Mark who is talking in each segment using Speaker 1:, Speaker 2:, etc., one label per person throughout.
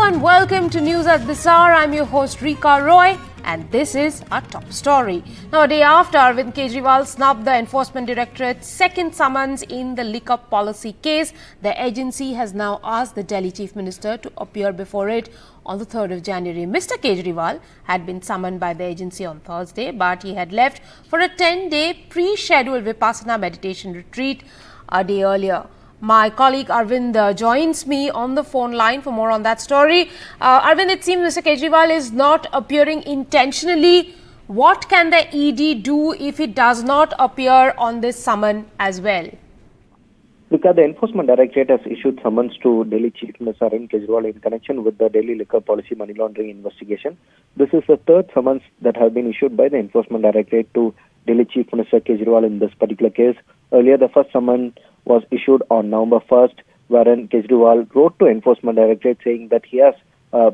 Speaker 1: and welcome to News at this hour. I'm your host Rika Roy and this is our top story. Now, a day after Arvind Kejriwal snubbed the Enforcement Directorate's second summons in the liquor policy case, the agency has now asked the Delhi Chief Minister to appear before it on the 3rd of January. Mr. Kejriwal had been summoned by the agency on Thursday, but he had left for a 10-day pre-scheduled vipassana meditation retreat a day earlier. My colleague Arvind joins me on the phone line for more on that story. Arvind, it seems Mr. Kejriwal is not appearing intentionally. What can the ED do if it does not appear on this summon as well?
Speaker 2: Because the Enforcement Directorate has issued summons to Delhi Chief Minister Arvind Kejriwal in connection with the Delhi liquor policy money laundering investigation. This is the third summons that have been issued by the Enforcement Directorate to Delhi Chief Minister Kejriwal in this particular case. Earlier, the first summons was issued on November 1st, wherein Kejriwal wrote to Enforcement Directorate saying that he has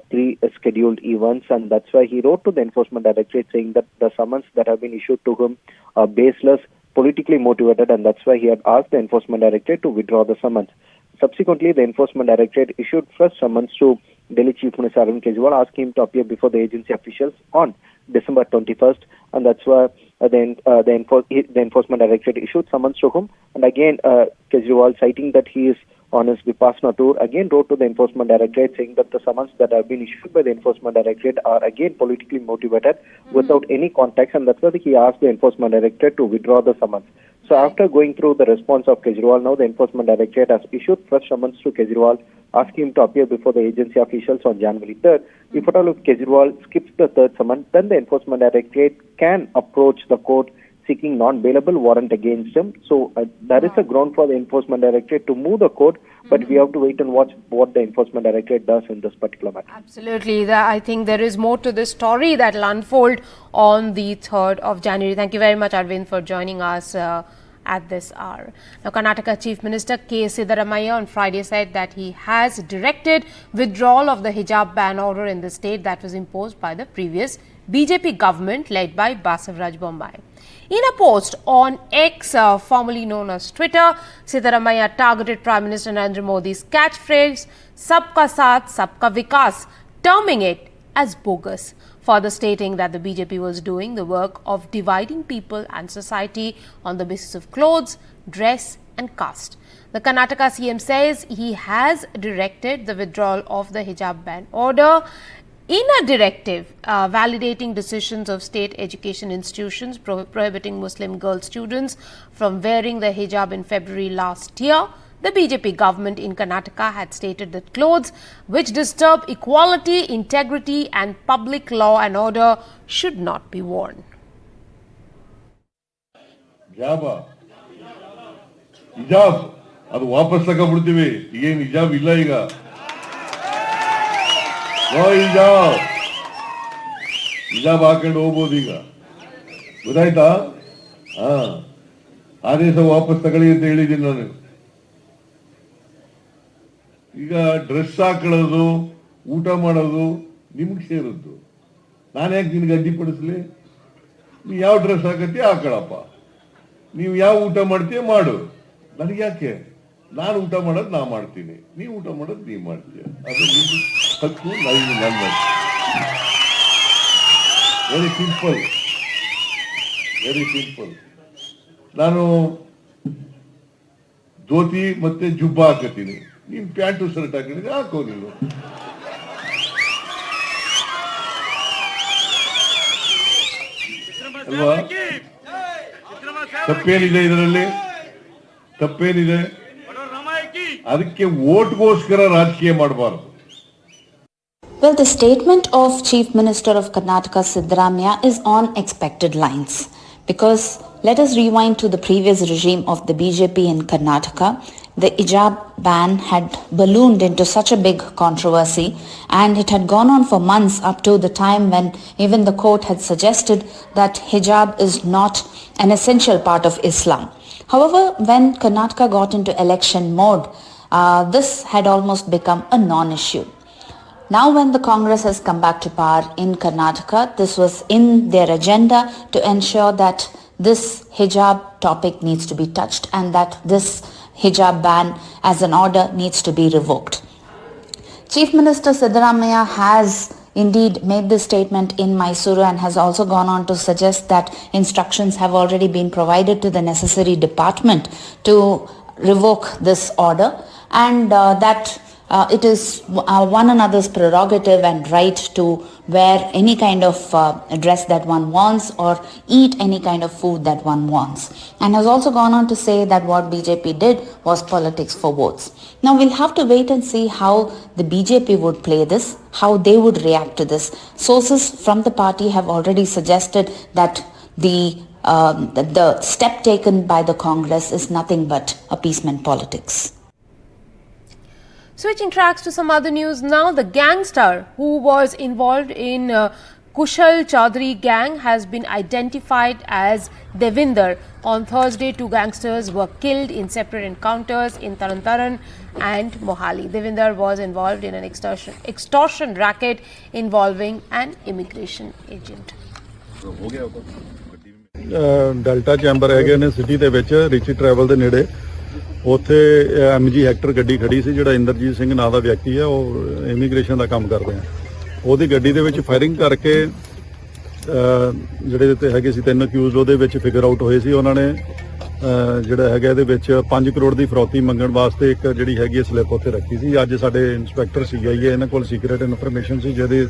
Speaker 2: pre-scheduled events, and that's why he wrote to the Enforcement Directorate saying that the summons that have been issued to him are baseless, politically motivated, and that's why he had asked the Enforcement Directorate to withdraw the summons. Subsequently, the Enforcement Directorate issued fresh summons to Delhi Chief Minister Arvind Kejriwal, asking him to appear before the agency officials on December 21st, and that's why the Enforcement Directorate issued summons to him. And again, Kejriwal, citing that he is on his Vipassana tour, again wrote to the Enforcement Directorate saying that the summons that have been issued by the Enforcement Directorate are again politically motivated without any context, and that's why he asked the Enforcement Directorate to withdraw the summons. So after going through the response of Kejriwal, now the Enforcement Directorate has issued fresh summons to Kejriwal, asking him to appear before the agency officials on January 3rd. If at all if Kejriwal skips the third summons, then the Enforcement Directorate can approach the court seeking non-bailable warrant against him. So there is a ground for the Enforcement Directorate to move the court, but we have to wait and watch what the Enforcement Directorate does in this particular matter.
Speaker 1: Absolutely. I think there is more to this story that will unfold on the 3rd of January. Thank you very much, Arvind, for joining us at this hour. Now, Karnataka Chief Minister K. Siddaramaiah on Friday said that he has directed withdrawal of the hijab ban order in the state that was imposed by the previous BJP government led by Basavaraj Bommai. In a post on X, formerly known as Twitter, Siddaramaiah targeted Prime Minister Narendra Modi's catchphrase, Sabka Saath, Sabka Vikas, terming it as bogus, further stating that the BJP was doing the work of dividing people and society on the basis of clothes, dress and caste. The Karnataka CM says he has directed the withdrawal of the hijab ban order. In a directive validating decisions of state education institutions prohibiting Muslim girl students from wearing the hijab in February last year, the BJP government in Karnataka had stated that clothes which disturb equality, integrity and public law and order should not be worn.
Speaker 3: Hijab, adu ವಾಪಸ್ ತಗೊಂಡ್ಬಿಡ್ತೀವಿ. ಏನು ಹಿಜಾಬ್ ಇಲ್ಲ ಈಗ. ಹಿಜಾಬ್ ಹಾಕೊಂಡು ಹೋಗ್ಬೋದು ಈಗ. ಗೊತ್ತಾಯ್ತಾ? ಆದೇಶ ವಾಪಸ್ ತಗೊಳ್ಳಿ ಅಂತ ಹೇಳಿದ್ದೀನಿ ನಾನು. ಈಗ ಡ್ರೆಸ್ ಹಾಕೊಳ್ಳೋದು, ಊಟ ಮಾಡೋದು ನಿಮ್ಗೆ ಸೇರಿದ್ದು. ನಾನು ಯಾಕೆ ನಿನ್ಗೆ ಅಡ್ಡಿಪಡಿಸ್ಲಿ? ನೀವು ಯಾವ ಡ್ರೆಸ್ ಹಾಕತ್ತೀಯ ಹಾಕೊಳ್ಳಪ್ಪ, ನೀವು ಯಾವ ಊಟ ಮಾಡ್ತೀಯ ಮಾಡು, ನನಗೆ ಯಾಕೆ? ನಾನು ಊಟ ಮಾಡೋದು ನಾ ಮಾಡ್ತೀನಿ, ನೀವು ಊಟ ಮಾಡೋದು ನೀವು ಮಾಡ್ತೀಯ, ಅದು ನಿಮ್ಗೆ ಹಕ್ಕು, ನಾನು ಮಾಡ್ತೀನಿ. Very simple, very simple. ನಾನು ಧೋತಿ ಮತ್ತೆ ಜುಬ್ಬ ಹಾಕತ್ತೀನಿ, ನೀನ್ ಪ್ಯಾಂಟು ಶರ್ಟ್ ಹಾಕಿದ್ರೆ ಹಾಕೋ ನೀನು. ಅಲ್ವಾ? ತಪ್ಪೇನಿದೆ ಇದರಲ್ಲಿ? ತಪ್ಪೇನಿದೆ? ಅದಕ್ಕೆ ವೋಟ್ಗೋಸ್ಕರ ರಾಜಕೀಯ ಮಾಡಬಾರದು.
Speaker 4: Well, the statement of Chief Minister of Karnataka Siddaramaiah is on expected lines, because let us rewind to the previous regime of the BJP in Karnataka. The hijab ban had ballooned into such a big controversy, and it had gone on for months up to the time when even the court had suggested that hijab is not an essential part of Islam. However, when Karnataka got into election mode, this had almost become a non-issue. Now when the Congress has come back to power in Karnataka, this was in their agenda to ensure that this hijab topic needs to be touched and that this hijab ban as an order needs to be revoked. Chief Minister Siddaramaiah has indeed made this statement in Mysuru and has also gone on to suggest that instructions have already been provided to the necessary department to revoke this order, and that it is one another's prerogative and right to wear any kind of dress that one wants or eat any kind of food that one wants, and has also gone on to say that what BJP did was politics for votes. Now we'll have to wait and see how the BJP would play this, how they would react to this. Sources from the party have already suggested that the step taken by the Congress is nothing but appeasement politics.
Speaker 1: Switching tracks to some other news now, the gangster who was involved in Kushal Chaudhary gang has been identified as Devinder. On Thursday, 2 gangsters were killed in separate encounters in Taran and Mohali. Devinder was involved in an extortion racket involving an immigration agent.
Speaker 5: Delta chamber ਹੈਗੇ ਨੇ city ਦੇ ਵਿੱਚ ਰਿਚੀ travel ਦੇ ਨੇੜੇ ਉੱਥੇ MG Hector ਗੱਡੀ ਖੜੀ ਸੀ ਜਿਹੜਾ ਇੰਦਰਜੀਤ ਸਿੰਘ ਨਾਂ ਦਾ ਵਿਅਕਤੀ ਹੈ ਉਹ ਇਮੀਗ੍ਰੇਸ਼ਨ ਦਾ ਕੰਮ ਕਰਦੇ ਆ ਉਹਦੀ ਗੱਡੀ ਦੇ ਵਿੱਚ ਫਾਇਰਿੰਗ ਕਰਕੇ ਜਿਹੜੇ ਤੇ ਹੈਗੇ ਸੀ 3 ਅਕਿਊਜ਼ਡ ਉਹਦੇ ਵਿੱਚ ਫਿਗਰ ਆਊਟ ਹੋਏ ਸੀ ਉਹਨਾਂ ਨੇ ਜਿਹੜਾ ਹੈਗਾ ਇਹਦੇ ਵਿੱਚ 5 ਕਰੋੜ ਦੀ ਫਰੌਤੀ ਮੰਗਣ ਵਾਸਤੇ ਇੱਕ ਜਿਹੜੀ ਹੈਗੀ ਸਲਿੱਪ ਉੱਥੇ ਰੱਖੀ ਸੀ ਅੱਜ ਸਾਡੇ ਇੰਸਪੈਕਟਰ CIA ਇਹਨਾਂ ਕੋਲ ਸੀਕ੍ਰੀਟ ਇਨਫੋਰਮੇਸ਼ਨ ਸੀ ਜਿਹਦੇ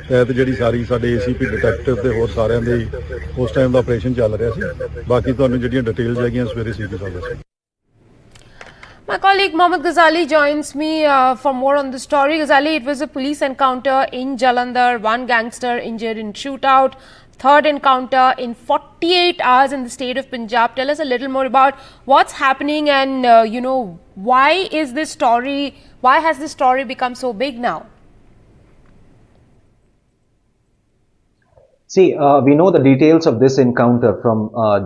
Speaker 5: ਤਹਿਤ ਜਿਹੜੀ ਸਾਰੀ ਸਾਡੇ ACP ਡਿਟੈਕਟਿਵ ਤੇ ਹੋਰ ਸਾਰਿਆਂ ਦੇ ਉਸ ਟਾਈਮ ਦਾ ਆਪਰੇਸ਼ਨ ਚੱਲ ਰਿਹਾ ਸੀ ਬਾਕੀ ਤੁਹਾਨੂੰ ਜਿਹੜੀਆਂ ਡਿਟੇਲਸ ਹੈਗੀਆਂ ਸਵੇਰੇ CP ਸਾਹਿਬ ਦੱਸਣਗੇ
Speaker 1: My colleague Mohammed Ghazali joins me for more on the story. Ghazali, it was a police encounter in Jalandhar, 1 gangster injured in shootout, 3rd encounter in 48 hours in the state of Punjab. Tell us a little more about what's happening and why has this story become so big now?
Speaker 6: See, we know the details of this encounter from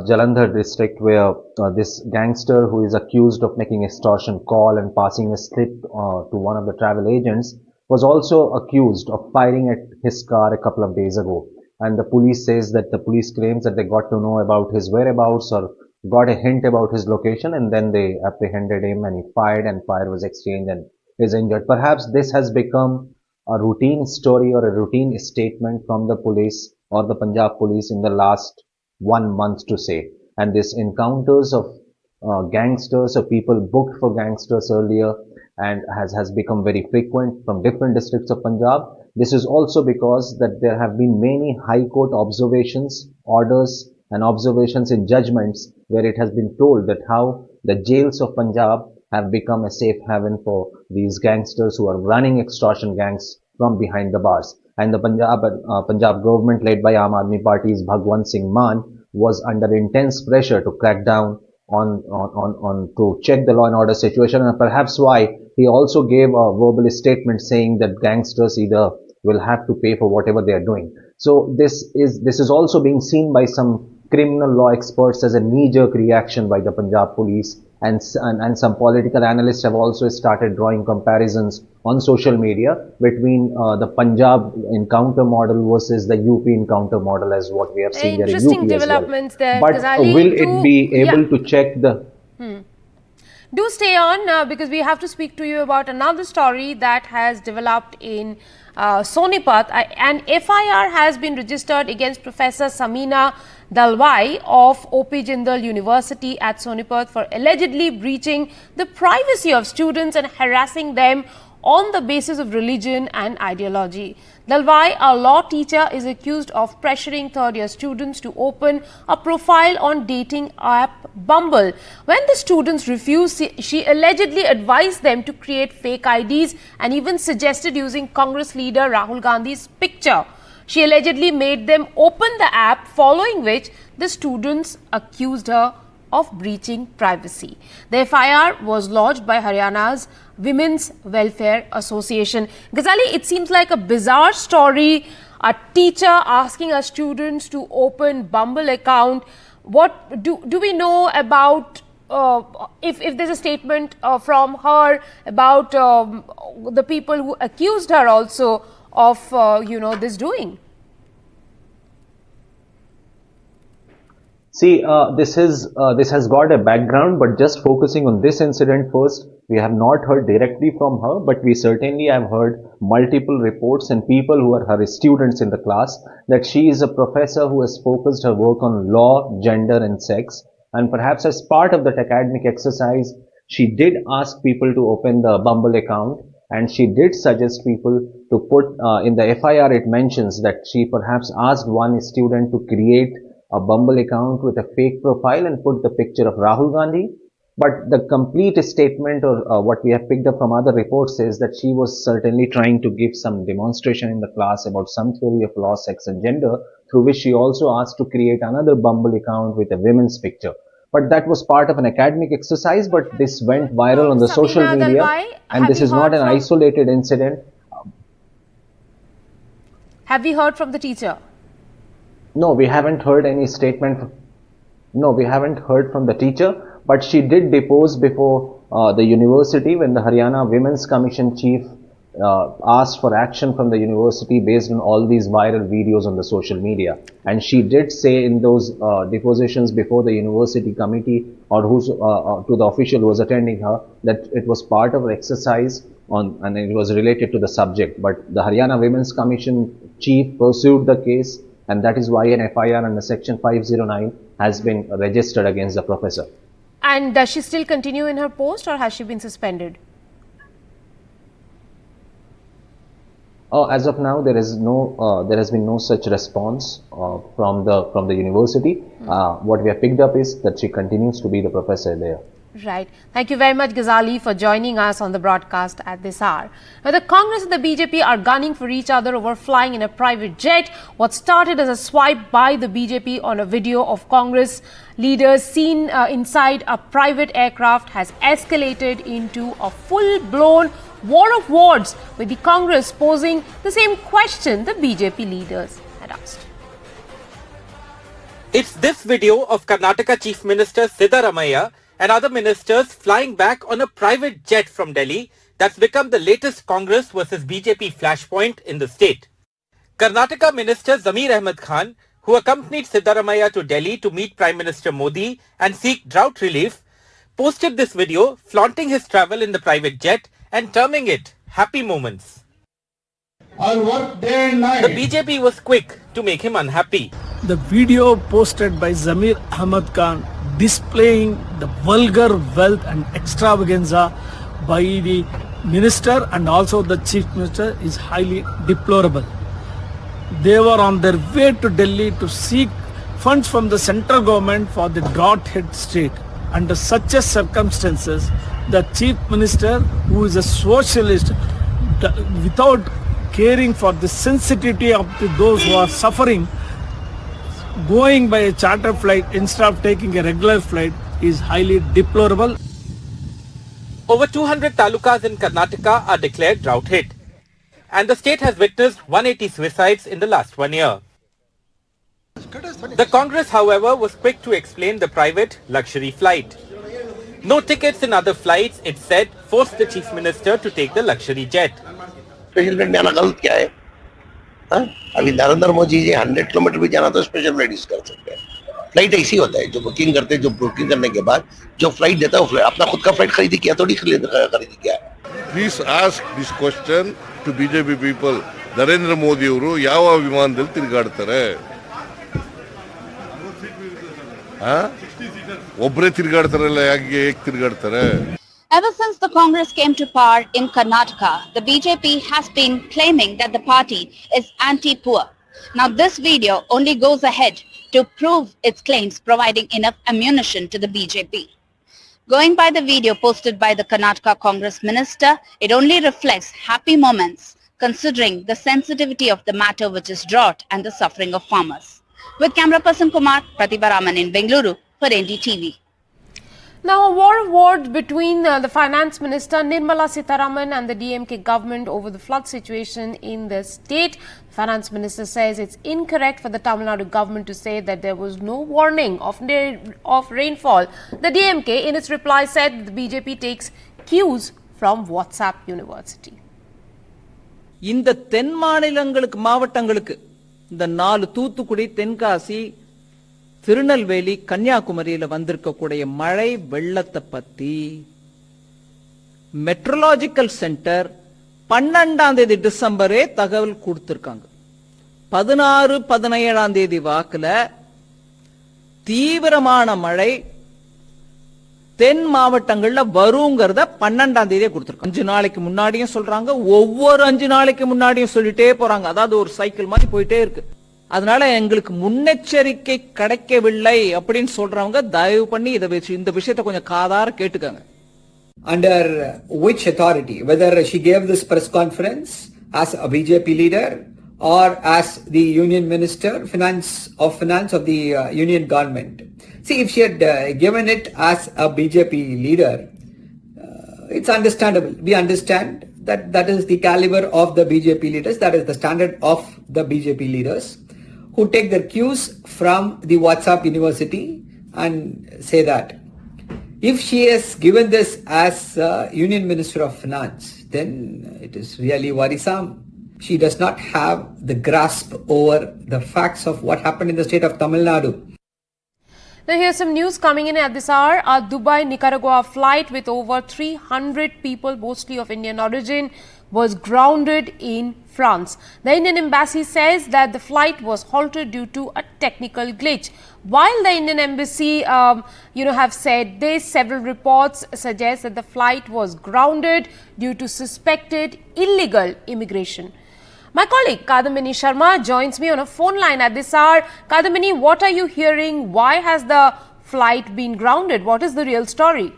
Speaker 6: Jalandhar district where this gangster who is accused of making extortion call and passing a slip to one of the travel agents was also accused of firing at his car a couple of days ago. And the police says that the police claims that they got to know about his whereabouts or got a hint about his location and then they apprehended him and he fired and fire was exchanged and is injured. Perhaps this has become a routine story or a routine statement from the police or the Punjab police in the last 1 month to say. And this encounters of gangsters or people booked for gangsters earlier and has become very frequent from different districts of Punjab. This is also because that there have been many High Court observations, orders and observations in judgments where it has been told that how the jails of Punjab have become a safe haven for these gangsters who are running extortion gangs from behind the bars. And the Punjab government led by Aam Aadmi Party's Bhagwant Singh Mann was under intense pressure to crack down on to check the law and order situation, and perhaps why he also gave a verbal statement saying that gangsters either will have to pay for whatever they are doing. So this is also being seen by some criminal law experts as a knee-jerk reaction by the Punjab police, and some political analysts have also started drawing comparisons on social media between the Punjab encounter model versus the UP encounter model as what we have seen there in UP as well.
Speaker 1: Interesting developments there.
Speaker 6: But will it be able to check the...
Speaker 1: Do stay on because we have to speak to you about another story that has developed in Sonipat. An FIR has been registered against Professor Samina Dalwai of OP Jindal University at Sonipat for allegedly breaching the privacy of students and harassing them on the basis of religion and ideology. Dalwai, a law teacher, is accused of pressuring third-year students to open a profile on dating app Bumble. When the students refused, she allegedly advised them to create fake IDs and even suggested using Congress leader Rahul Gandhi's picture. She allegedly made them open the app, following which the students accused her of breaching privacy. The FIR was lodged by Haryana's Women's Welfare Association. Ghazali, it seems like a bizarre story. A teacher asking her students to open Bumble account. What do we know about if there's a statement from her about the people who accused her also of this doing?
Speaker 6: See, this has got a background, but just focusing on this incident first, We have not heard directly from her, but we certainly have heard multiple reports and people who are her students in the class that she is a professor who has focused her work on law, gender and sex. And perhaps as part of that academic exercise, she did ask people to open the Bumble account, and she did suggest people to put in the FIR it mentions that she perhaps asked one student to create a Bumble account with a fake profile and put the picture of Rahul Gandhi. But the complete statement or what we have picked up from other reports is that she was certainly trying to give some demonstration in the class about some theory of law, sex and gender, through which she also asked to create another Bumble account with a women's picture. But that was part of an academic exercise, but this went viral on the social media, and this is not an isolated incident.
Speaker 1: Have you heard from the teacher?
Speaker 6: No, we haven't heard any statement. No, we haven't heard from the teacher, but she did depose before the university when the Haryana Women's Commission chief asked for action from the university based on all these viral videos on the social media. And she did say in those depositions before the university committee or to the official who was attending her that it was part of her exercise and it was related to the subject. But the Haryana Women's Commission chief pursued the case, and that is why an FIR under section 509 has been registered against the professor.
Speaker 1: And does she still continue in her post, or has she been suspended?
Speaker 6: As of now, there has been no such response from the university. What we have picked up is that she continues to be the professor there.
Speaker 1: Right. Thank you very much, Ghazali, for joining us on the broadcast at this hour. Now, the Congress and the BJP are gunning for each other over flying in a private jet. What started as a swipe by the BJP on a video of Congress leaders seen inside a private aircraft has escalated into a full-blown war of words, with the Congress posing the same question the BJP leaders had asked.
Speaker 7: It's this video of Karnataka Chief Minister Siddaramaiah and other ministers flying back on a private jet from Delhi that's become the latest Congress versus BJP flashpoint in the state. Karnataka Minister Zamir Ahmed Khan, who accompanied Siddaramaiah to Delhi to meet Prime Minister Modi and seek drought relief, posted this video flaunting his travel in the private jet and terming it happy moments.
Speaker 8: I'll work day and night.
Speaker 7: The BJP was quick to make him unhappy.
Speaker 9: The video posted by Zamir Ahmed Khan displaying the vulgar wealth and extravaganza by the minister and also the chief minister is highly deplorable. They were on their way to Delhi to seek funds from the central government for the drought-hit state. Under such circumstances, the chief minister, who is a socialist, without caring for the sensitivity of those who are suffering, going by a charter flight instead of taking a regular flight is highly deplorable.
Speaker 7: Over 200 talukas in Karnataka are declared drought hit, and the state has witnessed 180 suicides in the last 1 year. The Congress, however, was quick to explain the private luxury flight. No tickets in other flights, it said, forced the chief minister to take the luxury jet.
Speaker 8: Special flight में आना गलत क्या है? अभी Narendra Modi ji 100 kilometre भी जाना तो special flight use कर सकते हैं. फ्लाइट ऐसी होता है जो बुकिंग करते हैं, जो बुकिंग करने के बाद जो फ्लाइट देता है वो अपना खुद का फ्लाइट खरीदी किया थोड़ी खरीदी किया.
Speaker 3: Please ask this question to BJP people. Narendra Modi ಅವರು ಯಾವ ವಿಮಾನದಲ್ಲಿ ತಿರುಗಾಡ್ತಾರೆ? ಒಬ್ಬರೇ ತಿರುಗಾಡ್ತಾರಲ್ಲ, ಯಾಕೆ ತಿರುಗಾಡ್ತಾರೆ?
Speaker 4: Ever since the Congress came to power in Karnataka, the BJP has been claiming that the party is anti-poor. Now this video only goes ahead to prove its claims, providing enough ammunition to the BJP. Going by the video posted by the Karnataka Congress minister, it only reflects happy moments considering the sensitivity of the matter, which is drought and the suffering of farmers. With camera person Kumar, Pratibha Raman in Bengaluru for NDTV.
Speaker 1: Now, a war of words between the Finance Minister Nirmala Sitharaman and the DMK government over the flood situation in the state. The Finance Minister says it's incorrect for the Tamil Nadu government to say that there was no warning of rainfall. The DMK, in its reply, said that the BJP takes cues from WhatsApp University.
Speaker 10: இந்த தென் மாநிலங்களுக்கு மாவட்டங்களுக்கு இந்த 4 தூத்துக்குடி, தென்காசி, திருநெல்வேலி, கன்னியாகுமரியில வந்திருக்கக்கூடிய மழை வெள்ளத்தை பத்தி meteorological centre 12ஆம் தேதி டிசம்பரே தகவல் கொடுத்திருக்காங்க. 16, 17ஆம் தேதி வாக்குல தீவிரமான மழை தென் மாவட்டங்கள்ல வருங்கிறத 12ஆம் தேதியே கொடுத்திருக்காங்க. 5 நாளைக்கு முன்னாடியும் சொல்றாங்க, ஒவ்வொரு 5 நாளைக்கு முன்னாடியும் சொல்லிட்டே போறாங்க. அதாவது ஒரு சைக்கிள் மாதிரி போயிட்டே இருக்கு. அதனால எங்களுக்கு முன்னெச்சரிக்கை கிடைக்கவில்லை அப்படின்னு சொல்றவங்க தயவு பண்ணி இந்த விஷயத்தை கொஞ்சம் காதார கேட்டுக்கங்க.
Speaker 11: Under which authority? Whether she gave this press conference as a BJP leader or as the Union Minister of Finance of the Union Government. See, if she had given it as a BJP leader, it's understandable. We understand that is the caliber of the BJP leaders, that is the standard of the BJP leaders who take their cues from the WhatsApp University and say that. If she has given this as Union Minister of Finance, then it is really worrisome. She does not have the grasp over the facts of what happened in the state of Tamil Nadu.
Speaker 1: Now here's some news coming in at this hour. A Dubai Nicaragua flight with over 300 people, mostly of Indian origin, was grounded in France. The Indian embassy says that the flight was halted due to a technical glitch. While the Indian embassy, have said this, several reports suggest that the flight was grounded due to suspected illegal immigration. My colleague Kadamini Sharma joins me on a phone line at this hour. Kadamini, what are you hearing? Why has the flight been grounded? What is the real story?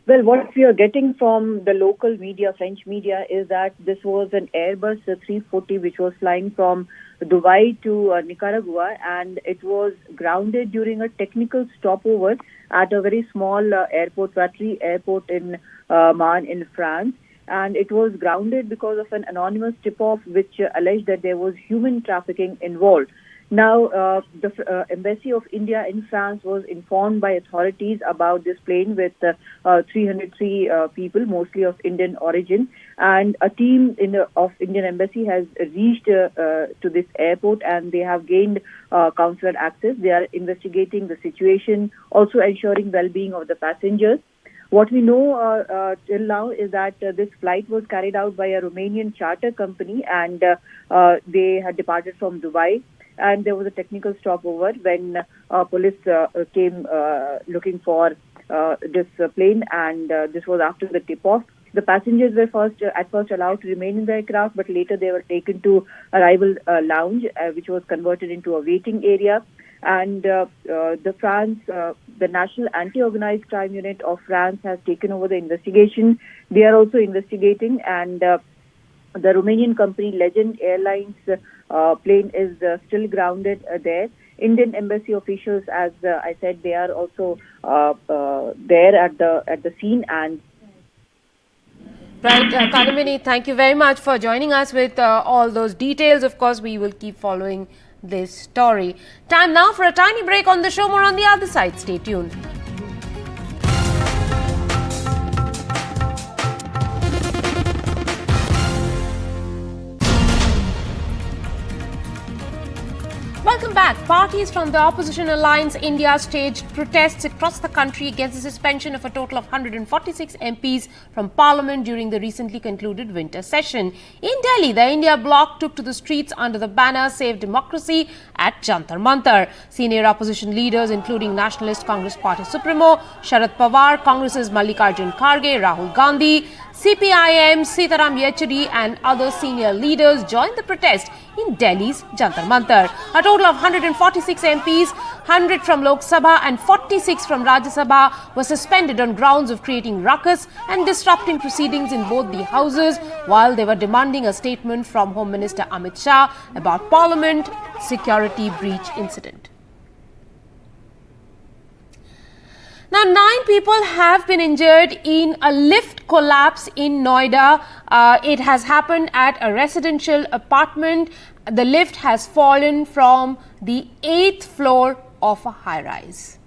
Speaker 12: Well, what we are getting from the local media, French media, is that this was an Airbus 340 which was flying from Dubai to Nicaragua, and it was grounded during a technical stopover at a very small airport, Vatry Airport in Marne in France. And it was grounded because of an anonymous tip-off which alleged that there was human trafficking involved. Now, the Embassy of India in France was informed by authorities about this plane with 303 people, mostly of Indian origin, and a team of Indian Embassy has reached to this airport, and they have gained consular access. They are investigating the situation, also ensuring well-being of the passengers. What we know till now is that this flight was carried out by a Romanian charter company, and they had departed from Dubai. And there was a technical stopover when police came looking for this plane, and this was after the tip-off. The passengers were at first allowed to remain in the aircraft, but later they were taken to arrival lounge, which was converted into a waiting area. And the National Anti-Organized Crime Unit of France has taken over the investigation. They are also investigating, and the Romanian company Legend Airlines plane is still grounded there. Indian embassy officials, as I said, they are also there at the scene. And
Speaker 1: right, Kadamini, thank you very much for joining us with all those details. Of course, we will keep following this story. Time now for a tiny break on the show. More on the other side. Stay tuned. Welcome back. Parties from the opposition alliance India staged protests across the country against the suspension of a total of 146 MPs from Parliament during the recently concluded winter session. In Delhi, the India bloc took to the streets under the banner Save Democracy at Jantar Mantar. Senior opposition leaders including Nationalist Congress Party Supremo Sharad Pawar, Congress's Mallikarjun Kharge, Rahul Gandhi, CPIM, Sitaram Yechury and other senior leaders joined the protest in Delhi's Jantar Mantar. A total of 146 MPs, 100 from Lok Sabha and 46 from Rajya Sabha were suspended on grounds of creating ruckus and disrupting proceedings in both the houses while they were demanding a statement from Home Minister Amit Shah about Parliament security breach incident. Now, 9 people have been injured in a lift collapse in Noida. It has happened at a residential apartment. The lift has fallen from the 8th floor of a high-rise.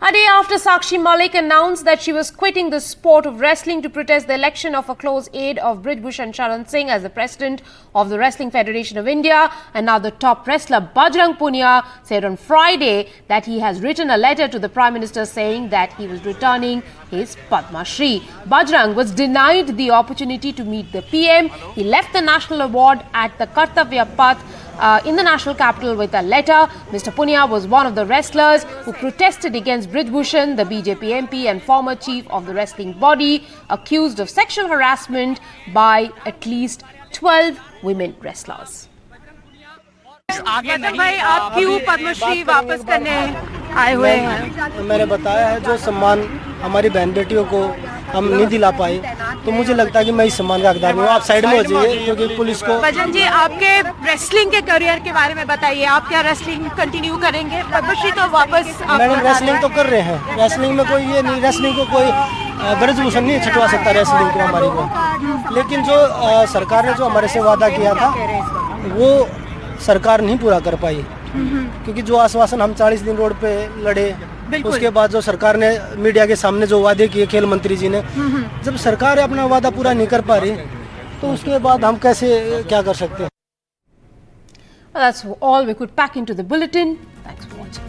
Speaker 1: A day after Sakshi Malik announced that she was quitting the sport of wrestling to protest the election of a close aide of Brijbhushan Sharan Singh as the president of the Wrestling Federation of India, and now the top wrestler Bajrang Punia said on Friday that he has written a letter to the Prime Minister saying that he was returning his Padma Shri. Bajrang was denied the opportunity to meet the PM. He left the national award at the Kartavya Path in the national capital with a letter. Mr. Punia was one of the wrestlers who protested against Brijbhushan, the BJP MP and former chief of the wrestling body, accused of sexual harassment by at least 12 women wrestlers.
Speaker 13: भाई आप क्यों पद्मश्री वापस करने आए हुए हैं?
Speaker 14: मैंने बताया है जो सम्मान हमारी बहन बेटियों को हम नहीं दिला पाए, तो मुझे लगता है कि मैं इस सम्मान का हकदार हूँ। आप साइड में हो जाइए क्योंकि पुलिस को।
Speaker 13: भजन जी, आपके रेसलिंग के करियर के बारे में बताइए, आप क्या रेसलिंग कंटिन्यू करेंगे? पद्मश्री तो वापस
Speaker 14: मैडम रेसलिंग तो कर रहे हैं, रेसलिंग में कोई ये नहीं, रेसलिंग को कोई ब्रजभूषण नहीं छुटवा सकता रेसलिंग को हमारी को। लेकिन जो सरकार ने जो हमारे से वादा किया था वो सरकार नहीं पूरा कर पाई, क्योंकि जो आश्वासन हम 40 दिन रोड पे लड़े, उसके बाद जो सरकार ने मीडिया के सामने जो वादे किए खेल मंत्री जी ने, जब सरकार अपना वादा पूरा नहीं कर पा रही तो उसके बाद हम कैसे क्या कर सकते हैं?
Speaker 1: That's all we could pack into the bulletin. Thanks for watching.